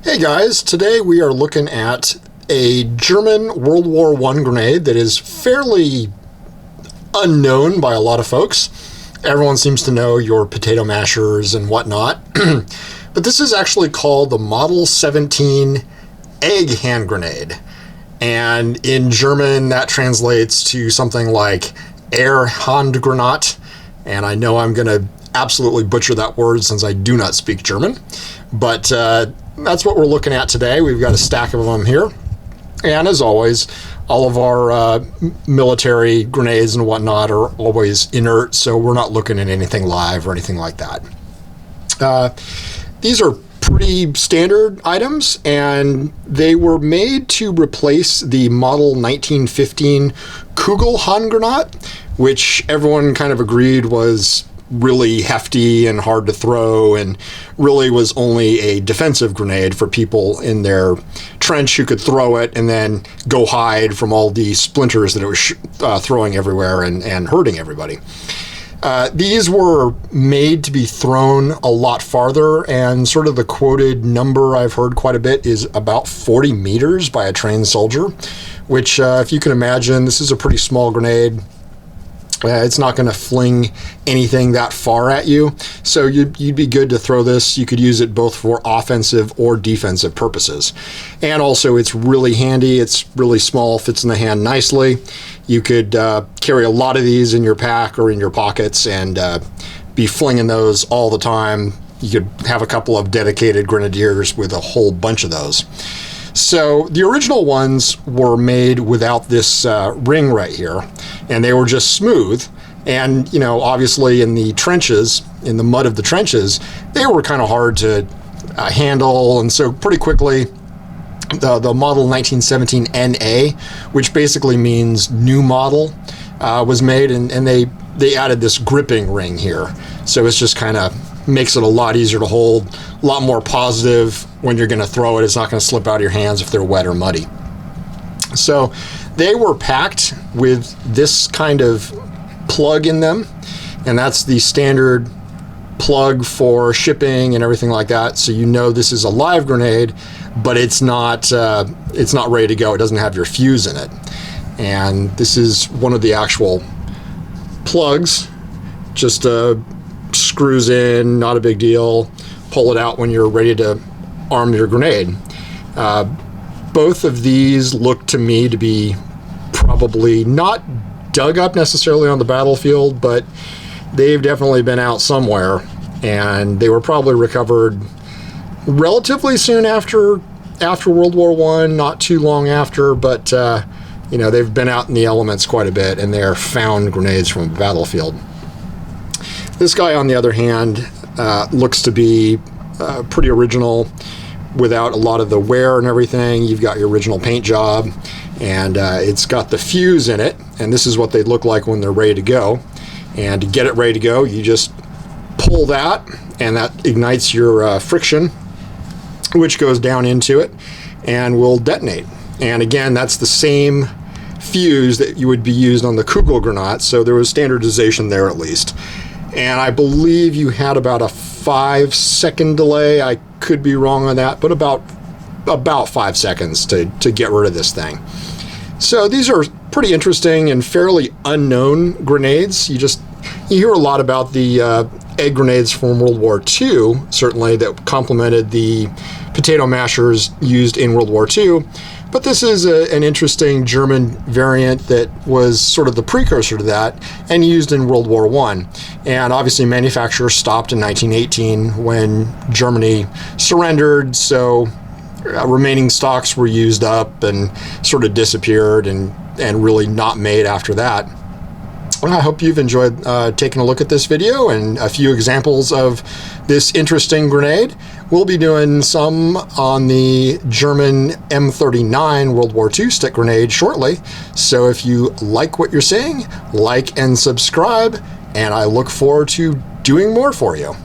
Hey guys, today we are looking at a German World War I grenade that is fairly unknown by a lot of folks. Everyone seems to know your potato mashers and whatnot, but this is actually called the Model 17 egg hand grenade. And in German that translates to something like Eierhandgranate, and I know I'm going to absolutely butcher that word since I do not speak German, but that's what we're looking at today. We've got a stack of them here, and as always, all of our military grenades and whatnot are always inert, so we're not looking at anything live or anything like that. These are pretty standard items, and they were made to replace the Model 1915 Kugelhandgranate, which everyone kind of agreed was really hefty and hard to throw and really was only a defensive grenade for people in their trench who could throw it and then go hide from all the splinters that it was throwing everywhere and hurting everybody. These were made to be thrown a lot farther, and sort of the quoted number I've heard quite a bit is about 40 meters by a trained soldier, which if you can imagine, this is a pretty small grenade. It's not going to fling anything that far at you, so you'd be good to throw this. You could use it both for offensive or defensive purposes. And also it's really handy, it's really small, fits in the hand nicely. You could carry a lot of these in your pack or in your pockets and be flinging those all the time. You could have a couple of dedicated grenadiers with a whole bunch of those. So the original ones were made without this ring right here, and they were just smooth. And, you know, obviously in the trenches, in the mud of the trenches, they were kind of hard to handle. And so pretty quickly, the Model 1917 NA, which basically means new model, was made, and they added this gripping ring here. So it's just kind of makes it a lot easier to hold, a lot more positive when you're going to throw it. It's not going to slip out of your hands if they're wet or muddy. So they were packed with this kind of plug in them, and that's the standard plug for shipping and everything like that. So you know this is a live grenade, but it's not ready to go. It doesn't have your fuse in it. And this is one of the actual plugs, just screws in, not a big deal. Pull it out when you're ready to arm your grenade. Both of these look to me to be probably not dug up necessarily on the battlefield, but they've definitely been out somewhere, and they were probably recovered relatively soon after World War I, not too long after, but you know, they've been out in the elements quite a bit, and they're found grenades from the battlefield. This guy, on the other hand, looks to be pretty original without a lot of the wear and everything. You've got your original paint job, and it's got the fuse in it, and this is what they look like when they're ready to go. And to get it ready to go, you just pull that, and that ignites your friction, which goes down into it and will detonate. And again, that's the same fuse that you would be used on the Kugelgranate, so there was standardization there at least. And I believe you had about a 5-second delay. I could be wrong on that, but about 5 seconds to get rid of this thing. So these are pretty interesting and fairly unknown grenades. You hear a lot about the egg grenades from World War II, certainly, that complemented the potato mashers used in World War II. But this is an interesting German variant that was sort of the precursor to that and used in World War I. And obviously manufacture stopped in 1918 when Germany surrendered, so remaining stocks were used up and sort of disappeared and really not made after that. I hope you've enjoyed taking a look at this video and a few examples of this interesting grenade. We'll be doing some on the German M39 World War II stick grenade shortly. So if you like what you're seeing, like and subscribe, and I look forward to doing more for you.